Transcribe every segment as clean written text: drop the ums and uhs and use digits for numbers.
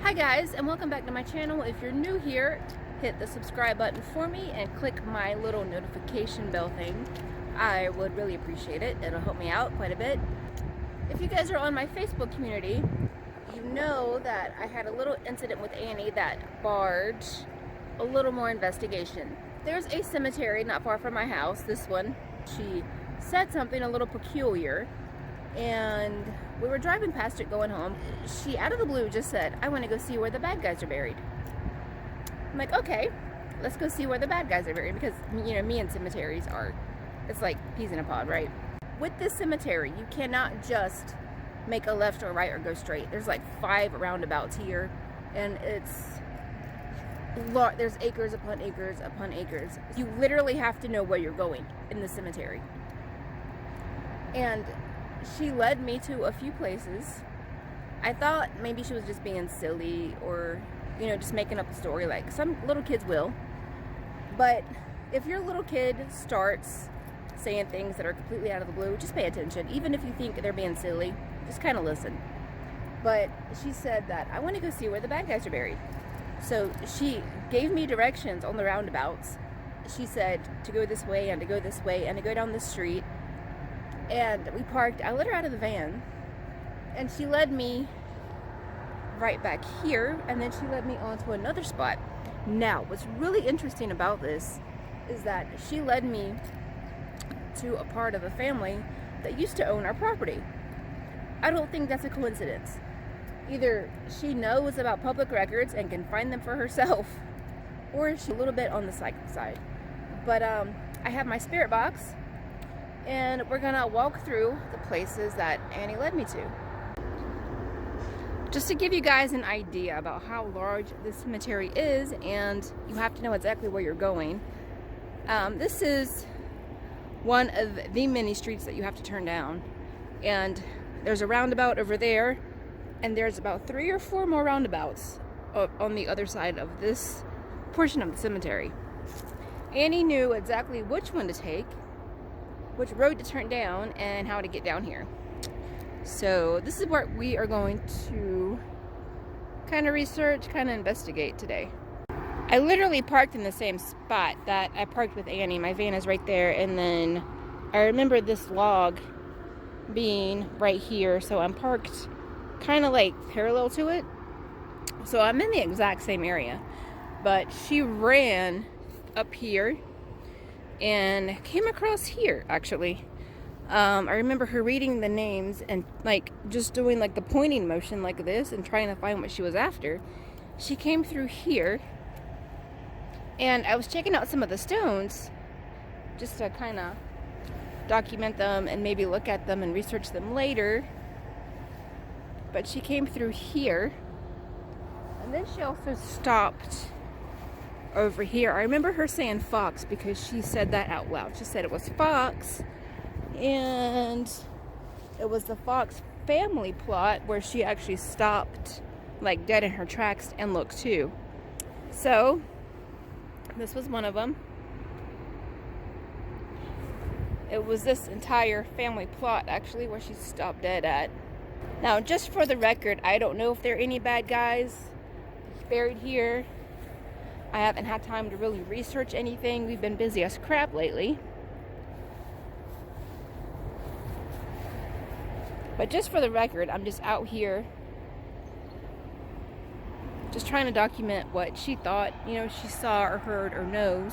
Hi guys, and welcome back to my channel. If you're new here, hit the subscribe button for me and click my little notification bell thing. I would really appreciate it. It'll help me out quite a bit. If you guys are on my Facebook community, you know that I had a little incident with Annie that barred a little more investigation. There's a cemetery not far from my house, this one. She said something a little peculiar, and we were driving past it going home. She out of the blue just said, "I want to go see where the bad guys are buried." I'm like, okay, let's go see where the bad guys are buried, because you know, me and cemeteries are, it's like peas in a pod, right? With this cemetery, you cannot just make a left or right or go straight. There's like 5 roundabouts here, and there's acres upon acres upon acres. You literally have to know where you're going in the cemetery. And she led me to a few places. I thought maybe she was just being silly, or you know, just making up a story like some little kids will. But if your little kid starts saying things that are completely out of the blue, just pay attention. Even if you think they're being silly, just kind of listen. But she said that, "I want to go see where the bad guys are buried." So she gave me directions on the roundabouts. She said to go this way and to go this way and to go down this street. And we parked. I let her out of the van, and she led me right back here, and then she led me on to another spot. Now, what's really interesting about this is that she led me to a part of a family that used to own our property. I don't think that's a coincidence. Either she knows about public records and can find them for herself, or she's a little bit on the psychic side. But I have my spirit box, and we're gonna walk through the places that Annie led me to. Just to give you guys an idea about how large this cemetery is, and you have to know exactly where you're going. This is one of the many streets that you have to turn down, and there's a roundabout over there, and there's about 3 or 4 more roundabouts on the other side of this portion of the cemetery. Annie knew exactly which one to take, which road to turn down, and how to get down here. So this is what we are going to kind of research, kind of investigate today. I literally parked in the same spot that I parked with Annie. My van is right there, and then I remember this log being right here, so I'm parked kind of like parallel to it. So I'm in the exact same area, but she ran up here and came across here, actually. I remember her reading the names and like just doing like the pointing motion like this and trying to find what she was after. She came through here, and I was checking out some of the stones just to kind of document them and maybe look at them and research them later. But she came through here, and then she also stopped over here. I remember her saying fox because she said that out loud. She said it was fox, and it was the Fox family plot where she actually stopped like dead in her tracks and looked too. So this was one of them. It was this entire family plot actually where she stopped dead at. Now, just for the record, I don't know if there are any bad guys buried here. I haven't had time to really research anything. We've been busy as crap lately. But just for the record, I'm just out here just trying to document what she thought, you know, she saw or heard or knows.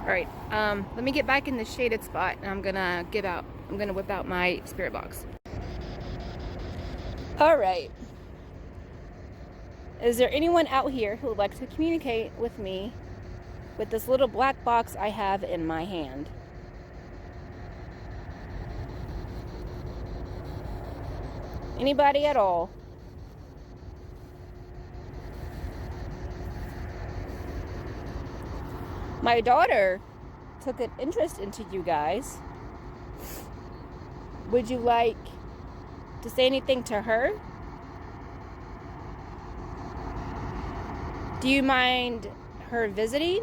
All right, let me get back in the shaded spot, and I'm gonna whip out my spirit box. All right. Is there anyone out here who would like to communicate with me with this little black box I have in my hand? Anybody at all? My daughter took an interest into you guys. Would you like to say anything to her? Do you mind her visiting?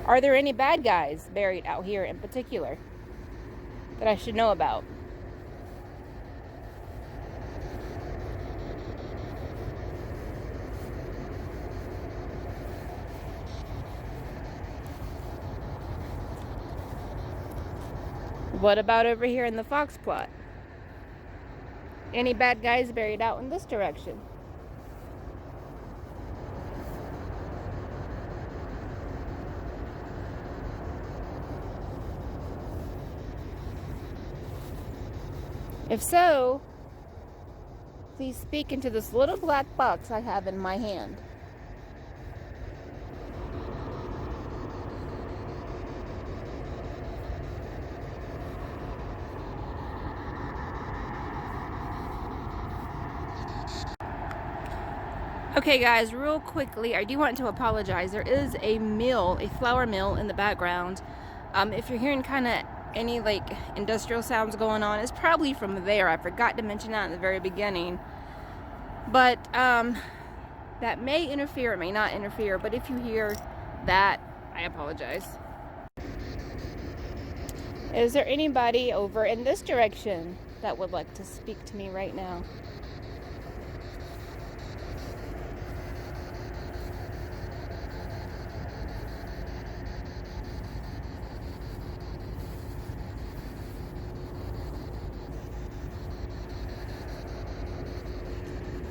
Are there any bad guys buried out here in particular that I should know about? What about over here in the Fox plot? Any bad guys buried out in this direction? If so, please speak into this little black box I have in my hand. Okay guys, real quickly, I do want to apologize. There is a mill, a flour mill in the background. If you're hearing kind of any like industrial sounds going on, it's probably from there. I forgot to mention that in the very beginning. But that may interfere, it may not interfere, but if you hear that, I apologize. Is there anybody over in this direction that would like to speak to me right now?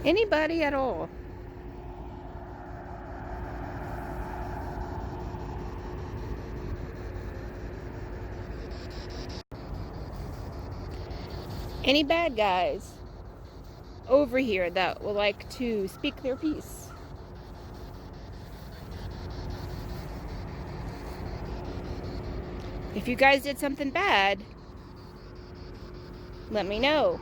Anybody at all? Any bad guys over here that would like to speak their piece? If you guys did something bad, let me know.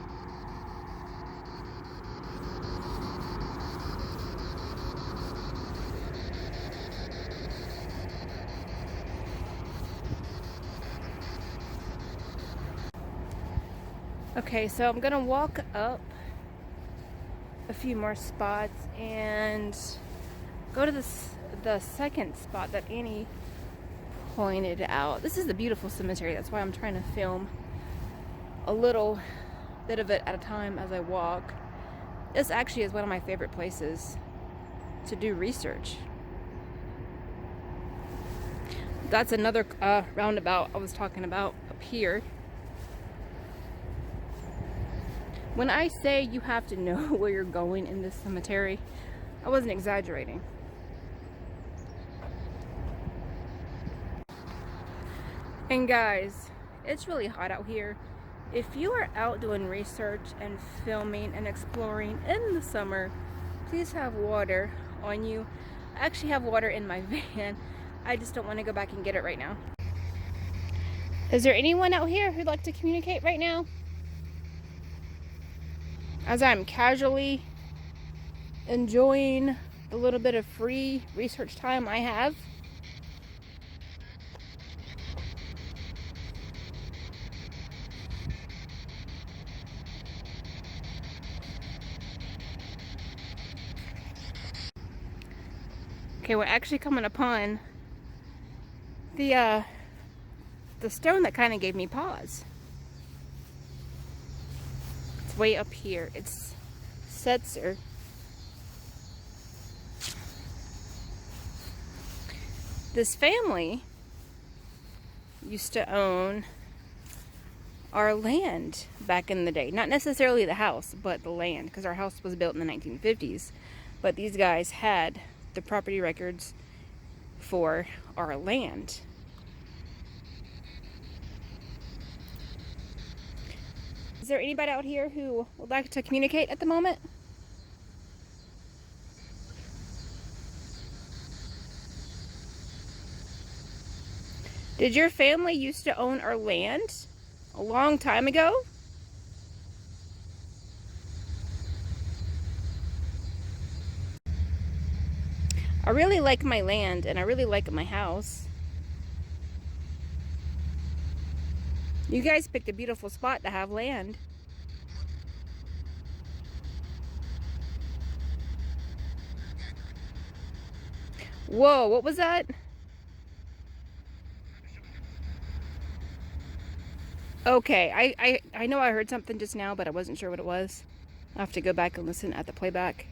Okay, so I'm gonna walk up a few more spots and go to the second spot that Annie pointed out. This is a beautiful cemetery. That's why I'm trying to film a little bit of it at a time as I walk. This actually is one of my favorite places to do research. That's another roundabout I was talking about up here. When I say you have to know where you're going in this cemetery, I wasn't exaggerating. And guys, it's really hot out here. If you are out doing research and filming and exploring in the summer, please have water on you. I actually have water in my van. I just don't want to go back and get it right now. Is there anyone out here who'd like to communicate right now? As I'm casually enjoying the little bit of free research time I have. Okay, we're actually coming upon the stone that kind of gave me pause. It's way up here. It's Setzer. This family used to own our land back in the day. Not necessarily the house, but the land, because our house was built in the 1950s. But these guys had the property records for our land. Is there anybody out here who would like to communicate at the moment? Did your family used to own our land a long time ago? I really like my land and I really like my house. You guys picked a beautiful spot to have land. Whoa, what was that? Okay, I know I heard something just now, but I wasn't sure what it was. I'll have to go back and listen at the playback.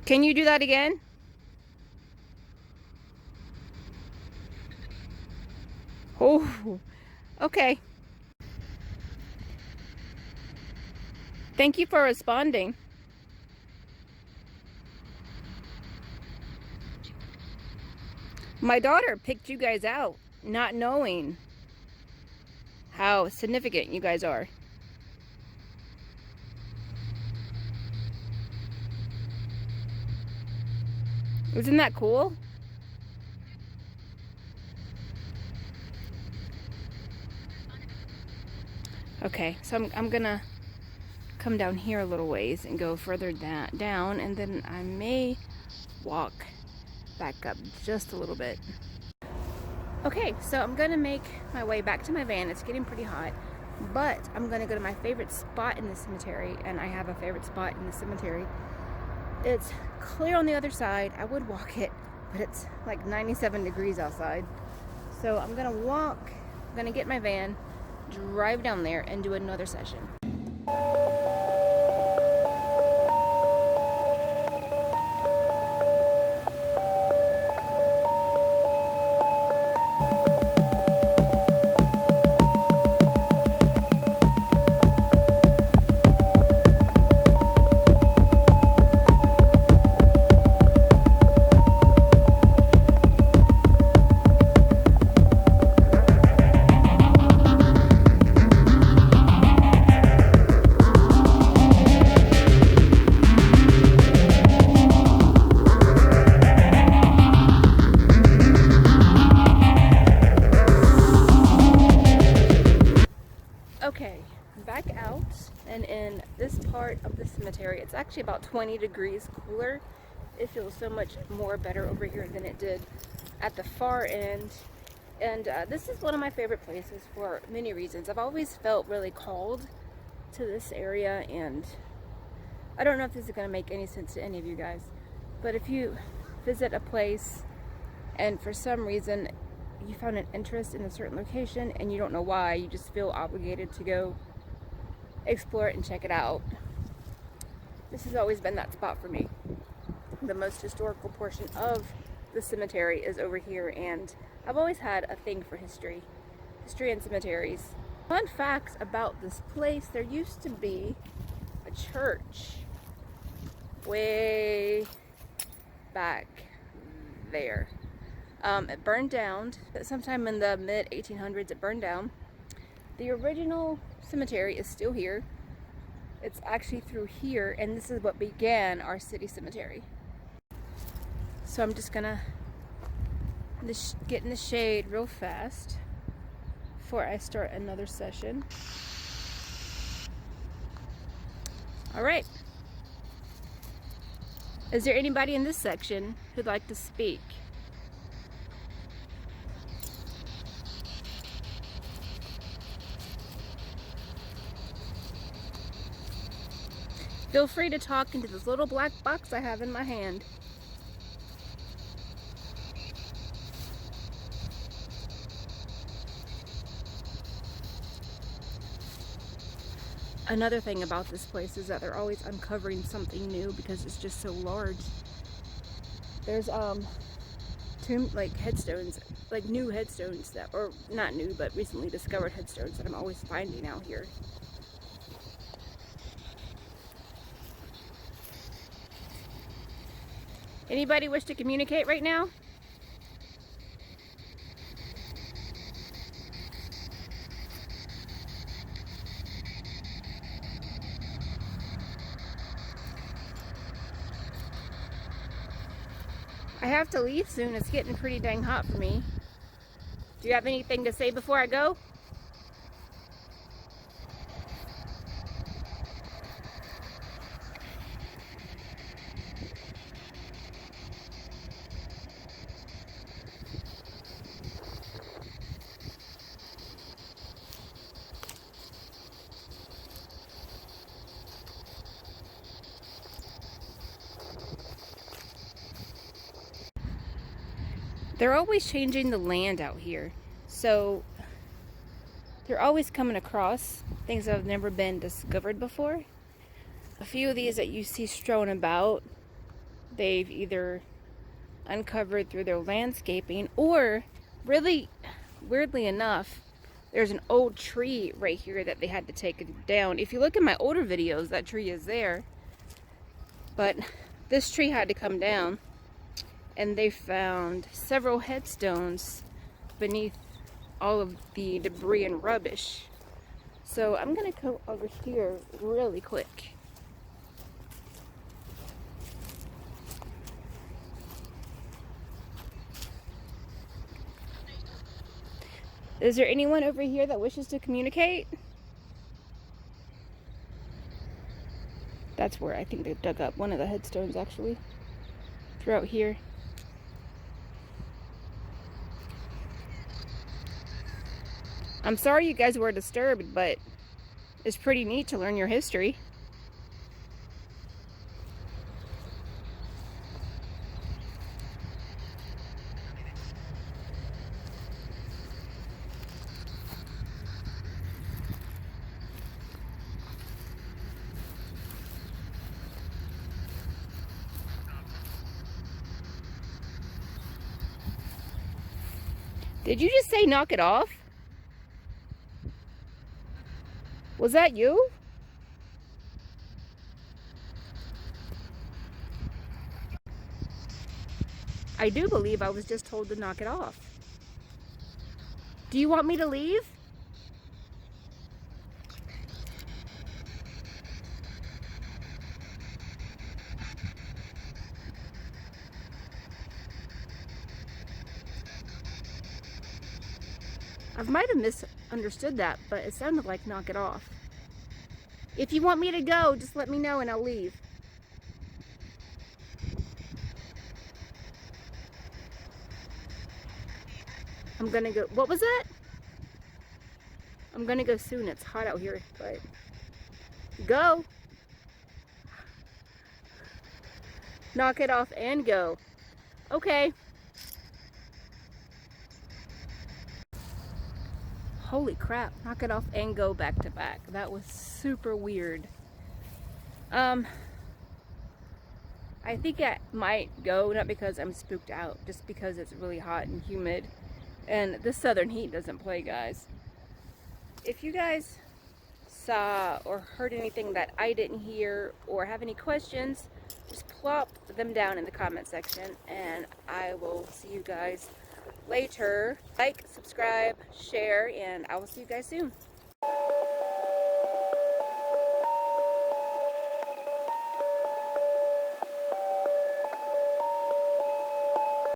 Can you do that again? Oh, okay. Thank you for responding. My daughter picked you guys out, not knowing how significant you guys are. Isn't that cool? Okay, so I'm gonna come down here a little ways and go further down, and then I may walk back up just a little bit. Okay, so I'm gonna make my way back to my van. It's getting pretty hot, but I'm gonna go to my favorite spot in the cemetery, and I have a favorite spot in the cemetery. It's clear on the other side. I would walk it, but it's like 97 degrees outside. So I'm gonna walk, I'm gonna get my van, drive down there, and do another session. Okay, back out, and in this part of the cemetery, it's actually about 20 degrees cooler. It feels so much more better over here than it did at the far end. And this is one of my favorite places for many reasons. I've always felt really called to this area, and I don't know if this is going to make any sense to any of you guys, but if you visit a place and for some reason you found an interest in a certain location and you don't know why, you just feel obligated to go explore it and check it out. This has always been that spot for me. The most historical portion of the cemetery is over here, and I've always had a thing for history and cemeteries. Fun facts about this place: there used to be a church way back there. It burned down sometime in the mid 1800s. It burned down. The original cemetery is still here. It's actually through here, and this is what began our city cemetery. So I'm just gonna get in the shade real fast before I start another session. All right. Is there anybody in this section who'd like to speak? Feel free to talk into this little black box I have in my hand. Another thing about this place is that they're always uncovering something new because it's just so large. There's headstones, like new headstones that, or not new, but recently discovered headstones that I'm always finding out here. Anybody wish to communicate right now? I have to leave soon. It's getting pretty dang hot for me. Do you have anything to say before I go? They're always changing the land out here, so they're always coming across things that have never been discovered before. A few of these that you see strewn about, they've either uncovered through their landscaping, or really weirdly enough, there's an old tree right here that they had to take down. If you look at my older videos, that tree is there. But this tree had to come down, and they found several headstones beneath all of the debris and rubbish. So I'm gonna go over here really quick. Is there anyone over here that wishes to communicate? That's where I think they dug up one of the headstones, actually, throughout here. I'm sorry you guys were disturbed, but it's pretty neat to learn your history. Did you just say knock it off? Was that you? I do believe I was just told to knock it off. Do you want me to leave? I might have misunderstood that, but it sounded like knock it off. If you want me to go, just let me know and I'll leave. I'm gonna go. What was that? I'm gonna go soon. It's hot out here, but go. Knock it off and go. Okay. Holy crap. Knock it off and go back to back. That was super weird. I think I might go, not because I'm spooked out, just because it's really hot and humid. And this southern heat doesn't play, guys. If you guys saw or heard anything that I didn't hear or have any questions, just plop them down in the comment section and I will see you guys later. Like, subscribe, share, and I will see you guys soon.